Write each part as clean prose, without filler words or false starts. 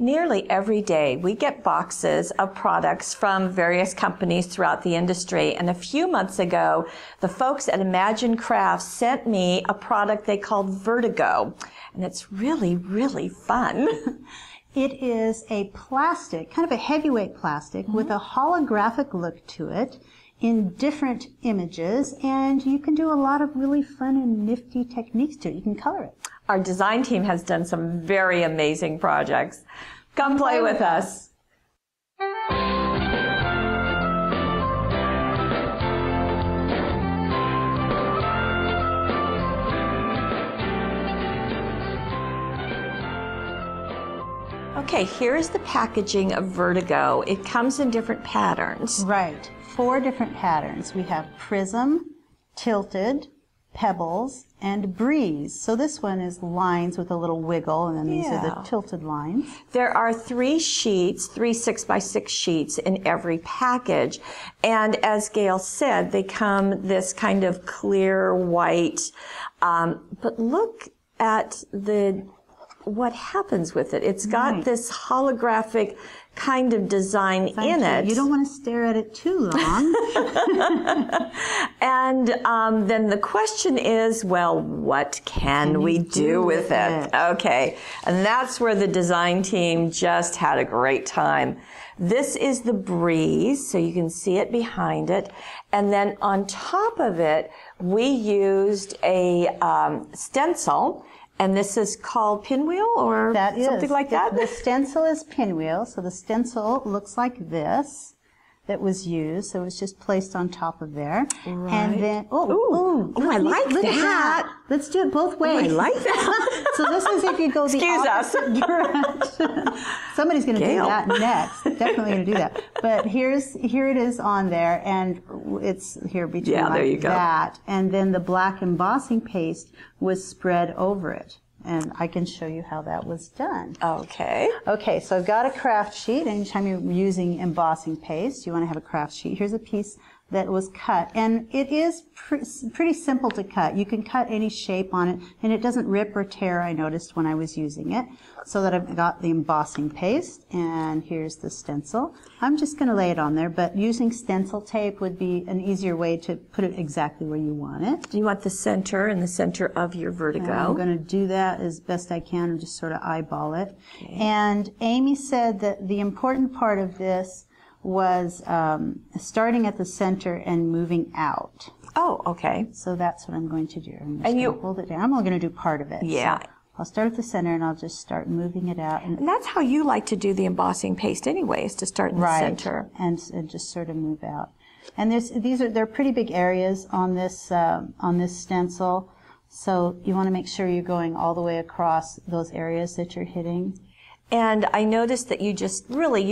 Nearly every day we get boxes of products from various companies throughout the industry. And a few months ago, the folks at Imagine Crafts sent me a product they called Vertigo. And it's really, really fun. It is a plastic, kind of a heavyweight plastic with a holographic look to it in different images. And you can do a lot of really fun and nifty techniques to it. You can color it. Our design team has done some very amazing projects. Come play with us. Okay, here's the packaging of Vertigo. It comes in different patterns. Right. 4 different patterns. We have prism, tilted, pebbles, and breeze. So this one is lines with a little wiggle, and then these are the tilted lines. There are 3 sheets, 3 6x6 sheets in every package. And as Gail said, they come this kind of clear white. But look at what happens with it. It's got this holographic kind of design in it. You don't want to stare at it too long. And then the question is, well, what can we do with it? Okay, and that's where the design team just had a great time. This is the breeze, so you can see it behind it. And then on top of it, we used a stencil. And this is called pinwheel or something like that? The stencil is pinwheel. So the stencil looks like this that was used. So it was just placed on top of there. Right. And then, I like that. Let's do it both ways. I like that. So this is if you go the opposite direction. Somebody's going to do that next. Definitely going to do that. But here it is on there, and it's here between there you go. that. And then the black embossing paste was spread over it. And I can show you how that was done. Okay. Okay, so I've got a craft sheet. Anytime you're using embossing paste, you want to have a craft sheet. Here's a piece that was cut. And it is pretty simple to cut. You can cut any shape on it, and it doesn't rip or tear, I noticed when I was using it. So that I've got the embossing paste, and here's the stencil. I'm just going to lay it on there, but using stencil tape would be an easier way to put it exactly where you want it. You want the center in the center of your Vertigo. And I'm going to do that as best I can and just sort of eyeball it. Okay. And Amy said that the important part of this was starting at the center and moving out. Oh, okay. So that's what I'm going to do. I'm just going to hold it down. I'm only going to do part of it. Yeah. So I'll start at the center and I'll just start moving it out. And that's how you like to do the embossing paste anyway, is to start in the center. And just sort of move out. And they're pretty big areas on this stencil. So you want to make sure you're going all the way across those areas that you're hitting. And I noticed that you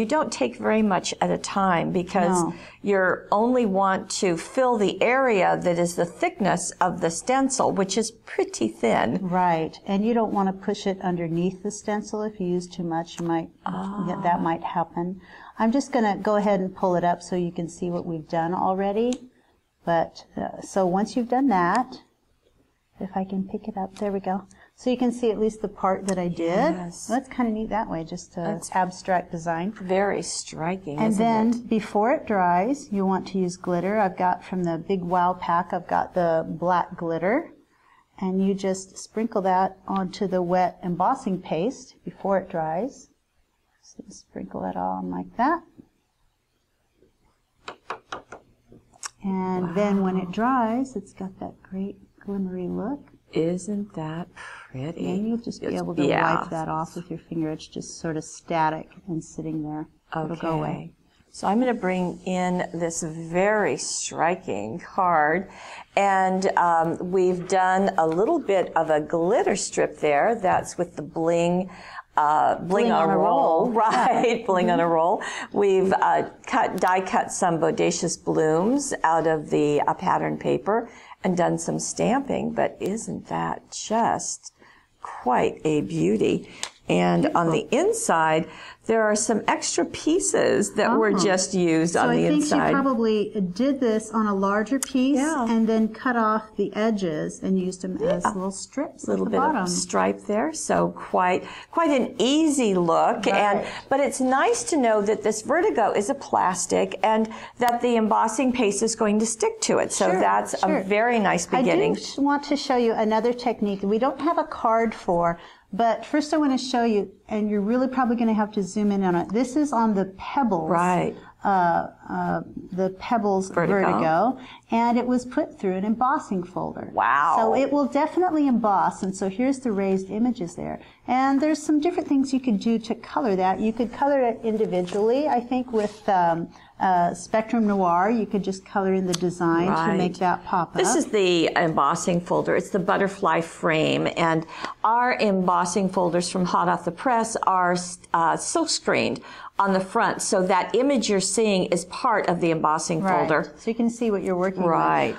don't take very much at a time, because you only want to fill the area that is the thickness of the stencil, which is pretty thin. Right. And you don't want to push it underneath the stencil. If you use too much, you might that might happen. I'm just going to go ahead and pull it up so you can see what we've done already. But so once you've done that, if I can pick it up, there we go. So you can see at least the part that I did. Yes. Well, that's kind of neat that way, just an abstract design. Very striking, and then before it dries, you want to use glitter. I've got from the Big Wow pack, I've got the black glitter. And you just sprinkle that onto the wet embossing paste before it dries. So sprinkle that on like that. And then when it dries, it's got that great glimmery look. Isn't that pretty? And you'll just be able to wipe that off with your finger. It's just sort of static and sitting there. Okay. It'll go away. So I'm going to bring in this very striking card, and we've done a little bit of a glitter strip there. That's with the bling on a roll, right? Bling on a roll. We've die cut some bodacious blooms out of the pattern paper and done some stamping. But isn't that just quite a beauty? And on the inside, there are some extra pieces that were just used on the inside. So I think she probably did this on a larger piece and then cut off the edges and used them as little strips. A little bit of stripe there, so quite an easy look. Right. But it's nice to know that this Vertigo is a plastic and that the embossing paste is going to stick to it. So that's a very nice beginning. I do want to show you another technique we don't have a card for. But first I want to show you, and you're really probably going to have to zoom in on it. This is on the Pebbles. Right. The Pebbles Vertigo. And it was put through an embossing folder. Wow. So it will definitely emboss. And so here's the raised images there. And there's some different things you could do to color that. You could color it individually, I think, with Spectrum Noir. You could just color in the design to make that pop up. This is the embossing folder. It's the butterfly frame. And our embossing folders from hot off the press are silk screened on the front. So that image you're seeing is part of the embossing folder. So you can see what you're working with.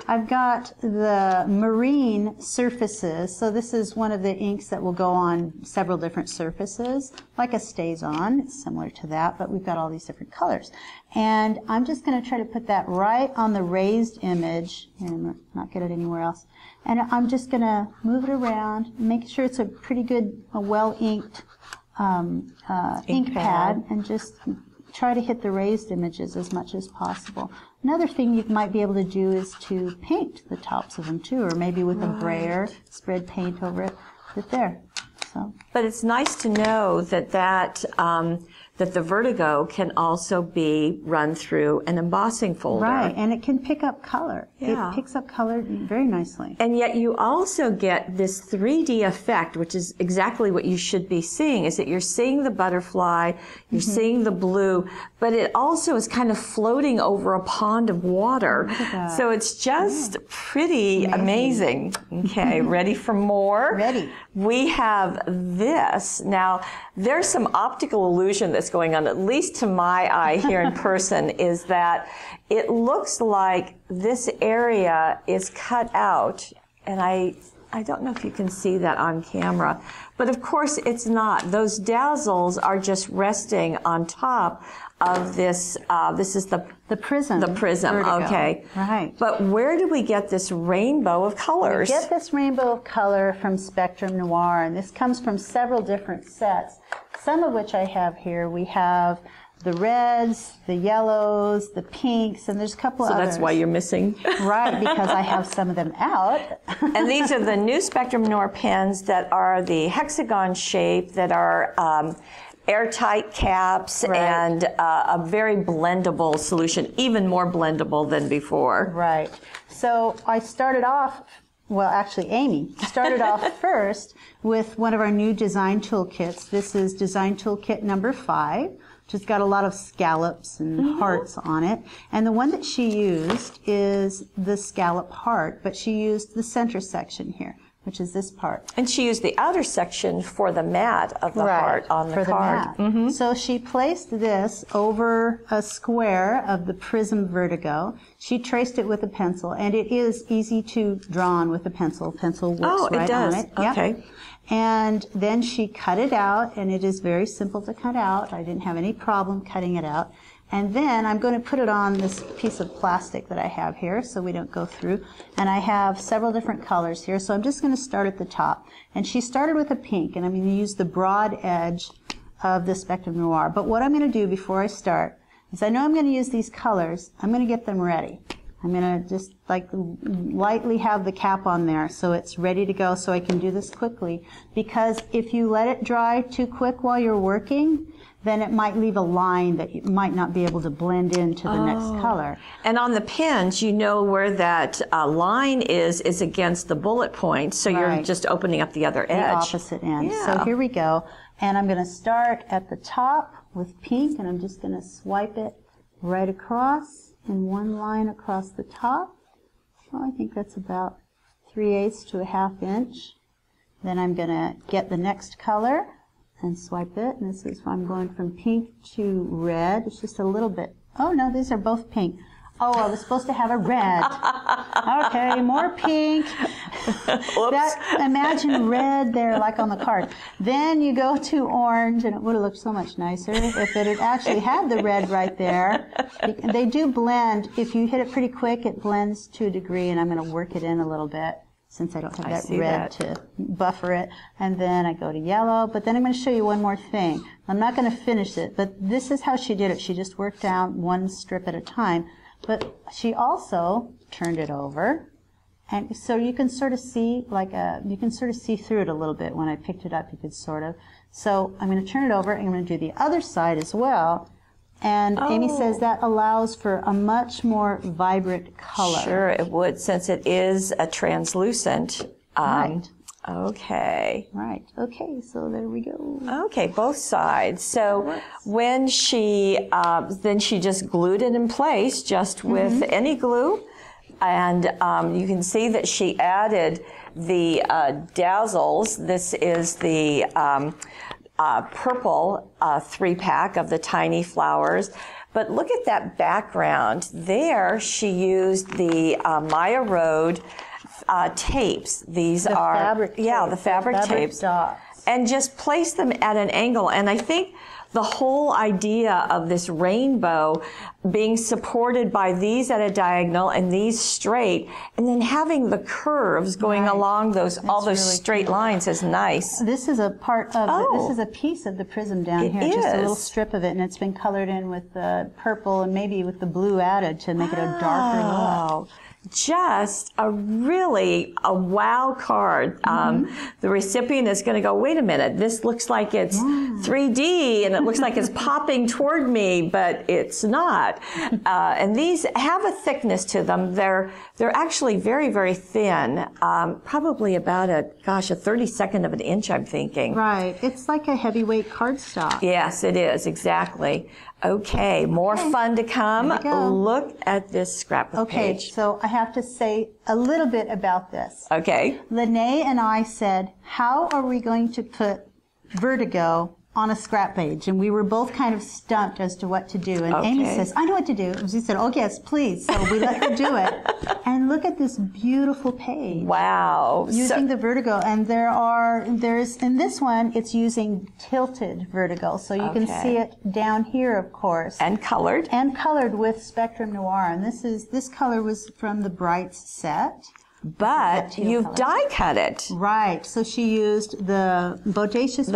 I've got the marine surfaces. So this is one of the inks that will go on several different surfaces, like a StazOn. It's similar to that, but we've got all these different colors. And I'm just going to try to put that right on the raised image and not get it anywhere else. And I'm just going to move it around, make sure it's a pretty good, well-inked ink pad, and just try to hit the raised images as much as possible. Another thing you might be able to do is to paint the tops of them too, or maybe with a brayer, spread paint over it, put it there. So. But it's nice to know that that the Vertigo can also be run through an embossing folder. Right, and it can pick up color. Yeah. It picks up color very nicely. And yet you also get this 3D effect, which is exactly what you should be seeing, is that you're seeing the butterfly, you're seeing the blue, but it also is kind of floating over a pond of water. So it's just pretty amazing. Okay, ready for more? Ready. We have this. Now, there's some optical illusion that's going on, at least to my eye here in person, is that it looks like this area is cut out, and I don't know if you can see that on camera, but of course it's not. Those dazzles are just resting on top of this. This is the prism. The prism, Vertigo. okay. Right. But where do we get this rainbow of colors? We get this rainbow of color from Spectrum Noir, and this comes from several different sets, some of which I have here. We have the reds, the yellows, the pinks, and there's a couple others. So that's why you're missing. Right, because I have some of them out. And these are the new Spectrum Noir pens that are the hexagon shape, that are airtight caps, and a very blendable solution, even more blendable than before. Right. So I started off, well, actually Amy started off first with one of our new design toolkits. This is design toolkit number 5. which has got a lot of scallops and hearts on it. And the one that she used is the scallop heart, but she used the center section here, which is this part. And she used the outer section for the mat of the heart on the card. So she placed this over a square of the Prism Vertigo. She traced it with a pencil, and it is easy to draw on with a pencil. Pencil works right on it. Okay. Yep. And then she cut it out, and it is very simple to cut out. I didn't have any problem cutting it out. And then I'm going to put it on this piece of plastic that I have here so we don't go through. And I have several different colors here, so I'm just going to start at the top. And she started with a pink, and I'm going to use the broad edge of the Spectrum Noir. But what I'm going to do before I start is, I know I'm going to use these colors. I'm going to get them ready. I'm going to just like lightly have the cap on there so it's ready to go, so I can do this quickly. Because if you let it dry too quick while you're working, then it might leave a line that you might not be able to blend into the next color. And on the pens, you know where that line is against the bullet point, so you're just opening up the other edge. The opposite end. So here we go. And I'm going to start at the top with pink, and I'm just going to swipe it right across in one line across the top. Well, I think that's about 3/8 to a 1/2 inch. Then I'm going to get the next color and swipe it, and this is, I'm going from pink to red. It's just a little bit. Oh no, these are both pink. Oh, I was supposed to have a red. Okay, more pink. Imagine red there, like on the card. Then you go to orange, and it would have looked so much nicer if it had actually had the red right there. They do blend. If you hit it pretty quick, it blends to a degree, and I'm going to work it in a little bit since I don't have that red to buffer it. And then I go to yellow, but then I'm going to show you one more thing. I'm not going to finish it, but this is how she did it. She just worked down one strip at a time. But she also turned it over, and so you can sort of see you can sort of see through it a little bit. When I picked it up, you could sort of. So I'm going to turn it over, and I'm going to do the other side as well. And Amy says that allows for a much more vibrant color. Sure, it would, since it is a translucent. Right. Okay. Right. Okay, so there we go. Okay, both sides. So when she, then she just glued it in place just with any glue. And you can see that she added the dazzles. This is the purple 3-pack of the tiny flowers. But look at that background. There she used the Maya Road tapes. These are fabric tapes. The fabric tapes, dots. and just place them at an angle. And I think the whole idea of this rainbow being supported by these at a diagonal and these straight, and then having the curves going along those all those really straight lines is nice. This is a part of this is a piece of the prism down here, just a little strip of it, and it's been colored in with the purple and maybe with the blue added to make it a darker look. Just a wow card. The recipient is going to go, wait a minute, this looks like it's 3D and it looks like it's popping toward me, but it's not. And these have a thickness to them. They're actually very, very thin, probably about a 32nd of an inch, I'm thinking. Right. It's like a heavyweight cardstock. Yes, it is, exactly. Okay, more fun to come. Look at this scrapbook page. Okay, so I have to say a little bit about this. Okay. Lene and I said, how are we going to put Vertigo on a scrap page? And we were both kind of stumped as to what to do. And Amy says, I know what to do. And she said, oh, yes, please. So we let her do it. And look at this beautiful page. Wow. Using the Vertigo. And there's in this one, it's using tilted Vertigo. So you can see it down here, of course. And colored. And colored with Spectrum Noir. And this color was from the Brights set. But you've die cut it. Right. So she used the Bodacious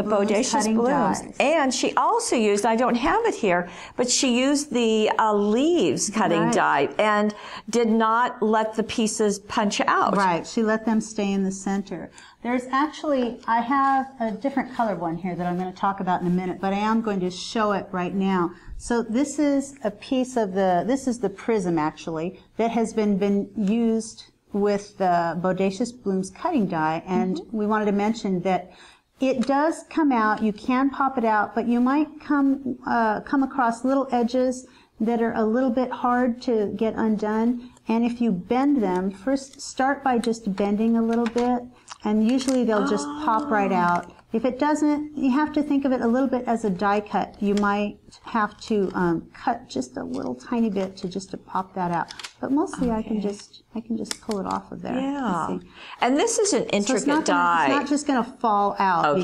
Blooms. And she also used, I don't have it here, but she used the leaves cutting die and did not let the pieces punch out. Right. She let them stay in the center. There's actually, I have a different colored one here that I'm going to talk about in a minute, but I am going to show it right now. So this is a piece of this is the prism actually, that has been used with the Bodacious Blooms cutting die, and we wanted to mention that it does come out. You can pop it out, but you might come across little edges that are a little bit hard to get undone. And if you bend them, first start by just bending a little bit, and usually they'll just pop right out. If it doesn't, you have to think of it a little bit as a die cut. You might have to cut just a little tiny bit to pop that out. But mostly I can just pull it off of there. Yeah. And this is an intricate die. It's not just going to fall out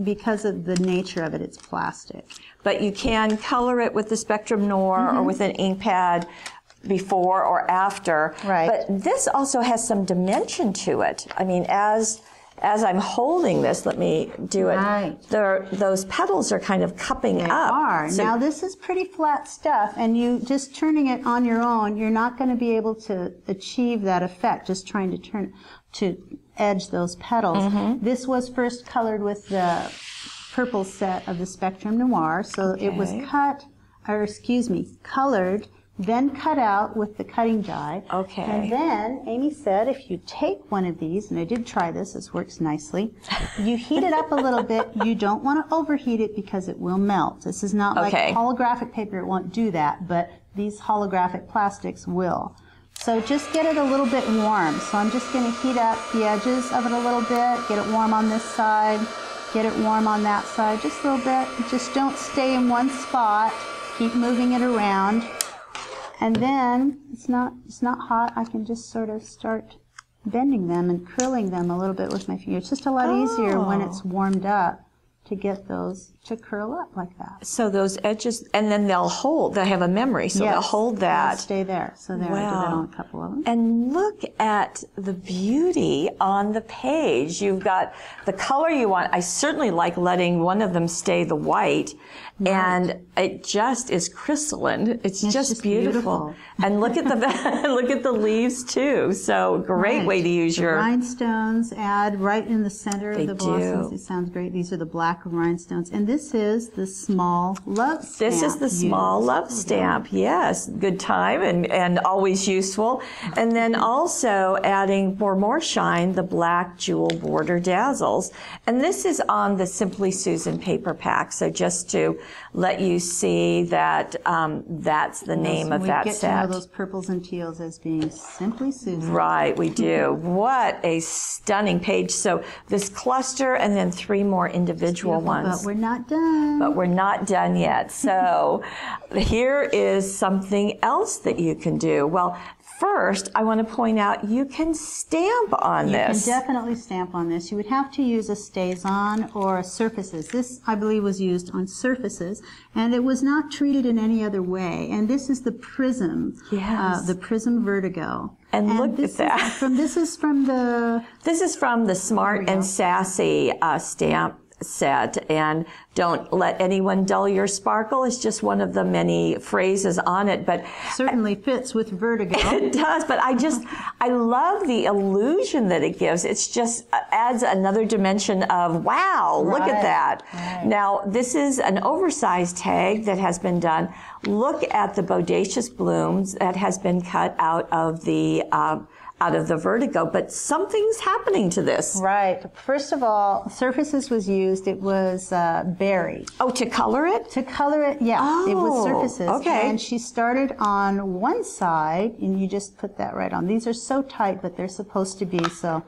because of the nature of it. It's plastic. But you can color it with the Spectrum Noir or with an ink pad before or after. Right. But this also has some dimension to it. I mean, as I'm holding this, let me do it. Right. Those petals are kind of cupping up. They are. So now this is pretty flat stuff, and you just turning it on your own, you're not going to be able to achieve that effect, just trying to edge those petals. This was first colored with the purple set of the Spectrum Noir, so it was colored, then cut out with the cutting die. Okay. And then Amy said if you take one of these, and I did try this works nicely, you heat it up a little bit. You don't want to overheat it because it will melt. This is not like holographic paper, it won't do that, but these holographic plastics will. So just get it a little bit warm. So I'm just going to heat up the edges of it a little bit, get it warm on this side, get it warm on that side, just a little bit. Just don't stay in one spot. Keep moving it around. And then it's not hot. I can just sort of start bending them and curling them a little bit with my finger. It's just a lot easier when it's warmed up to get those to curl up like that. So those edges, and then they'll have a memory, so they'll hold that. They'll stay there. So there, I did that on a couple of them. And look at the beauty on the page. You've got the color you want. I certainly like letting one of them stay the white. Right. And it just is crystalline. It's just beautiful. And look at the leaves too. So great way to use your rhinestones. Add right in the center of the blossoms. It sounds great. These are the black rhinestones, and this is the small love stamp. This is the small love stamp. Yes, good time and always useful. And then also adding for more shine the black jewel border dazzles. And this is on the Simply Susan paper pack. So just to let you see that that's the name of that set. We get to know those purples and teals as being Simply Susan. Right, we do. What a stunning page. So this cluster and then 3 more individual ones. But we're not done. But we're not done yet. So here is something else that you can do. Well, first, I want to point out you can stamp on this. You can definitely stamp on this. You would have to use a StazOn or a Surfaces. This, I believe, was used on Surfaces, and it was not treated in any other way. And this is the Prism, the Prism Vertigo. And look at that. This is from the Smart and Sassy stamp set, and don't let anyone dull your sparkle. It's just one of the many phrases on it, but certainly fits with Vertigo. It does, but I love the illusion that it gives. It's just adds another dimension of wow, look at that. Right. Now, this is an oversized tag that has been done. Look at the bodacious blooms that has been cut out of the Vertigo, but something's happening to this. Right. First of all, Surfaces was used. It was berry. Oh, to color it? To color it, yeah. Oh, it was Surfaces. Okay. And she started on one side, and you just put that right on. These are so tight, but they're supposed to be, so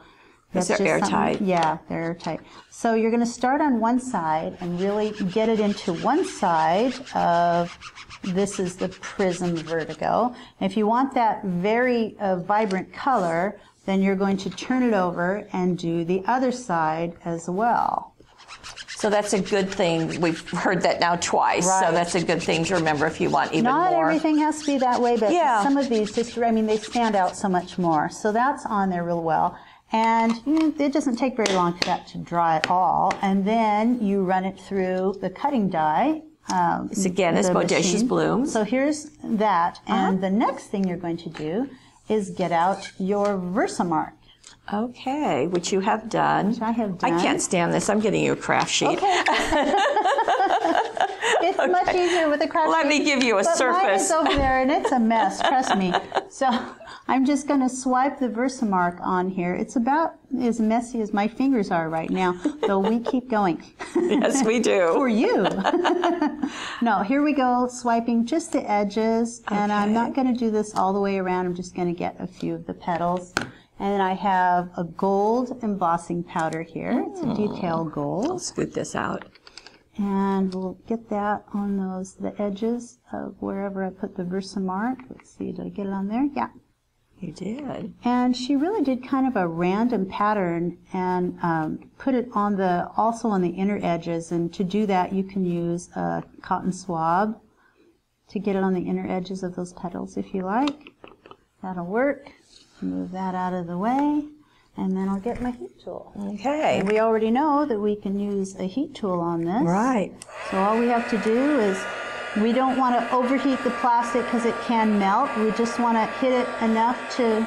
that's they're airtight. Yeah, they're airtight. So you're going to start on one side and really get it into one side of, this is the Prism Vertigo. If you want that very vibrant color, then you're going to turn it over and do the other side as well. So that's a good thing. We've heard that now twice, so that's a good thing to remember if you want even more. Not everything has to be that way, but some of these just, they stand out so much more. So that's on there real well. And it doesn't take very long for that to dry at all. And then you run it through the cutting die. This again is Bodacious Blooms. So here's that. And the next thing you're going to do is get out your Versamark. Okay, which you have done. Which I have done. I can't stand this. I'm getting you a craft sheet. Okay. It's much easier with a craft sheet. Let me give you a surface. Mine is over there, and it's a mess, trust me. So I'm just going to swipe the Versamark on here. It's about as messy as my fingers are right now, though we keep going. Yes, we do. For you. No, here we go, swiping just the edges, and I'm not going to do this all the way around. I'm just going to get a few of the petals. And then I have a gold embossing powder here. It's a detail gold. I'll scoot this out. And we'll get that on the edges of wherever I put the Versamark. Let's see, did I get it on there? Yeah. You did. And she really did kind of a random pattern and put it on also on the inner edges. And to do that, you can use a cotton swab to get it on the inner edges of those petals if you like. That'll work. Move that out of the way, and then I'll get my heat tool. Okay. And we already know that we can use a heat tool on this. Right. So all we have to do is, we don't want to overheat the plastic because it can melt. We just want to hit it enough to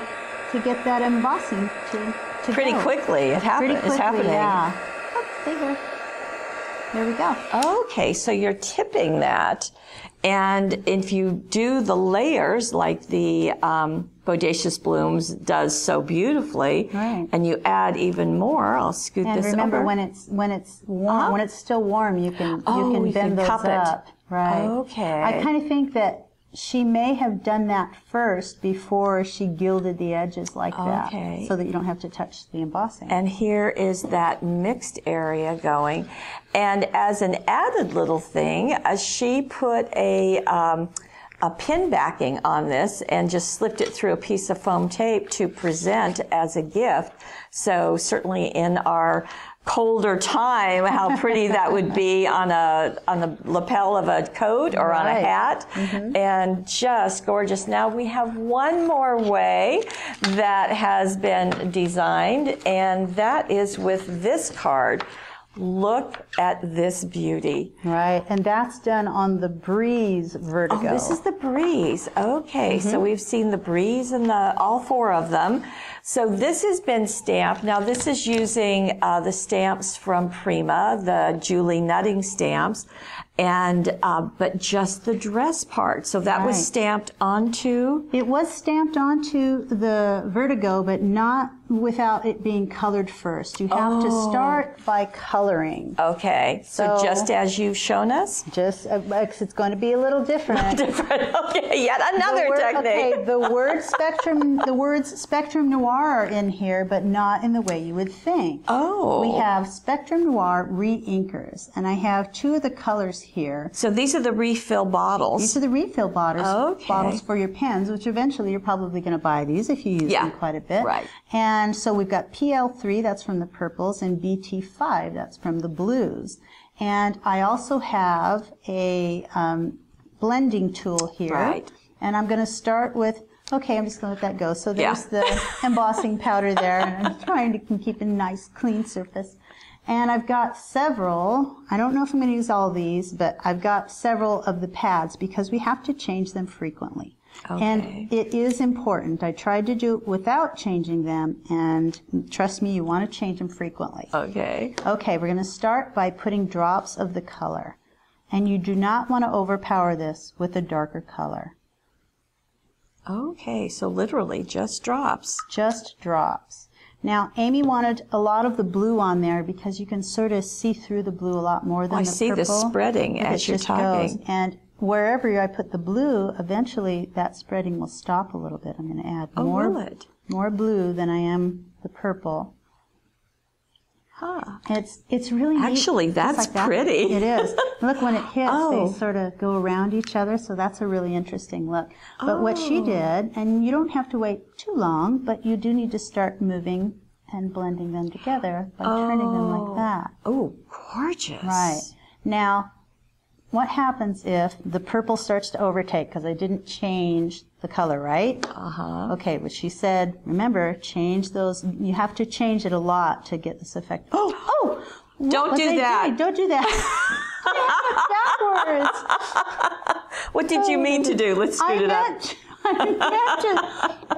get that embossing to pretty go. Quickly. It's happening. Yeah. Oh, there. There we go. Okay, so you're tipping that. And if you do the layers like the Bodacious Blooms does so beautifully, and you add even more, I'll scoot this over. And remember, when it's warm, when it's still warm, you can bend those up. Right. Okay. I kind of think that she may have done that first before she gilded the edges like that, so that you don't have to touch the embossing. And here is that mixed area going. And as an added little thing, she put a a pin backing on this and just slipped it through a piece of foam tape to present as a gift. So certainly in our colder time, how pretty that would be on the lapel of a coat or on a hat. And just gorgeous. Now we have one more way that has been designed, and that is with this card. Look at this beauty. Right, and that's done on the Breeze Vertigo. Oh, this is the Breeze. Okay, so we've seen the Breeze and all four of them. So this has been stamped. Now this is using the stamps from Prima, the Julie Nutting stamps, and but just the dress part. So that was stamped onto? It was stamped onto the Vertigo, but not without it being colored first. You have to start by coloring. Okay, so just as you've shown us? Just, it's going to be a little different. Okay, yet another technique. Okay, the words Spectrum Noir are in here, but not in the way you would think. Oh. We have Spectrum Noir re-inkers, and I have two of the colors here. So these are the refill bottles. These are the refill bottles, Okay. bottles for your pens, which eventually you're probably going to buy these if you use them quite a bit. Right. And so we've got PL3, that's from the purples, and BT5, that's from the blues. And I also have a blending tool here. Right. And I'm going to start with, okay, I'm just going to let that go. So there's the embossing powder there, and I'm trying to keep a nice, clean surface. And I've got several, I don't know if I'm going to use all these, but I've got several of the pads because we have to change them frequently. Okay. And it is important. I tried to do it without changing them, and trust me, you want to change them frequently. Okay. Okay, we're going to start by putting drops of the color. And you do not want to overpower this with a darker color. Okay, so literally just drops. Just drops. Now, Amy wanted a lot of the blue on there because you can sort of see through the blue a lot more than the purple. I see this spreading as you're talking. Goes. And wherever I put the blue, eventually that spreading will stop a little bit. I'm going to add more blue than I am the purple. Huh. It's really neat. Actually, that's like that. pretty. It is. Look, when it hits, they sort of go around each other, so that's a really interesting look. But what she did, and you don't have to wait too long, but you do need to start moving and blending them together by turning them like that. Oh, gorgeous. Right. Now, what happens if the purple starts to overtake? Because I didn't change the color, right? Okay, but she said, remember, change those. You have to change it a lot to get this effect. Don't do that. Don't do that. Backwards. What did you mean to do? Let's speed it up.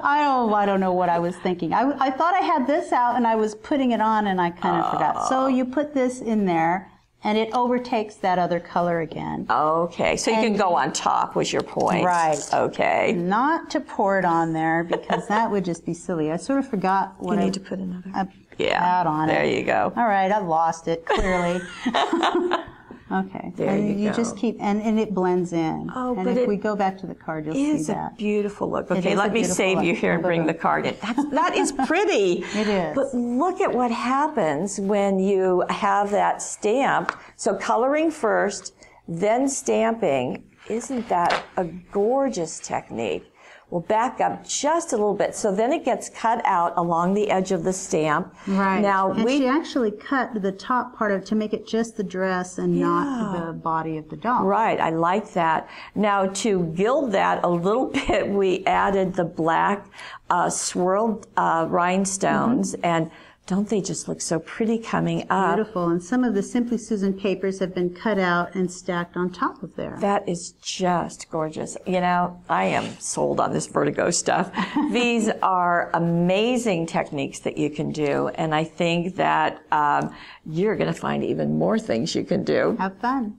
I don't know what I was thinking. I thought I had this out and I was putting it on and I kind of forgot. So you put this in there and it overtakes that other color again. Okay, so you can go on top was your point. Right. Okay. Not to pour it on there because that would just be silly. I sort of forgot what you need to put another pad on it. There you go. All right, I lost it, clearly. Okay. There you go. Just keep, and it blends in. Oh, and but if we go back to the card, you'll see that. It's a beautiful look. Okay, let me save you here and bring the card in. That is pretty. It is. But look at what happens when you have that stamped. So coloring first, then stamping. Isn't that a gorgeous technique? We'll back up just a little bit. So then it gets cut out along the edge of the stamp. Right. Now and she actually cut the top part of it to make it just the dress and not the body of the doll. Right. I like that. Now to gild that a little bit, we added the black swirled rhinestones and don't they just look so pretty coming up? Beautiful. And some of the Simply Susan papers have been cut out and stacked on top of there. That is just gorgeous. You know, I am sold on this Vertigo stuff. These are amazing techniques that you can do. And I think that you're going to find even more things you can do. Have fun.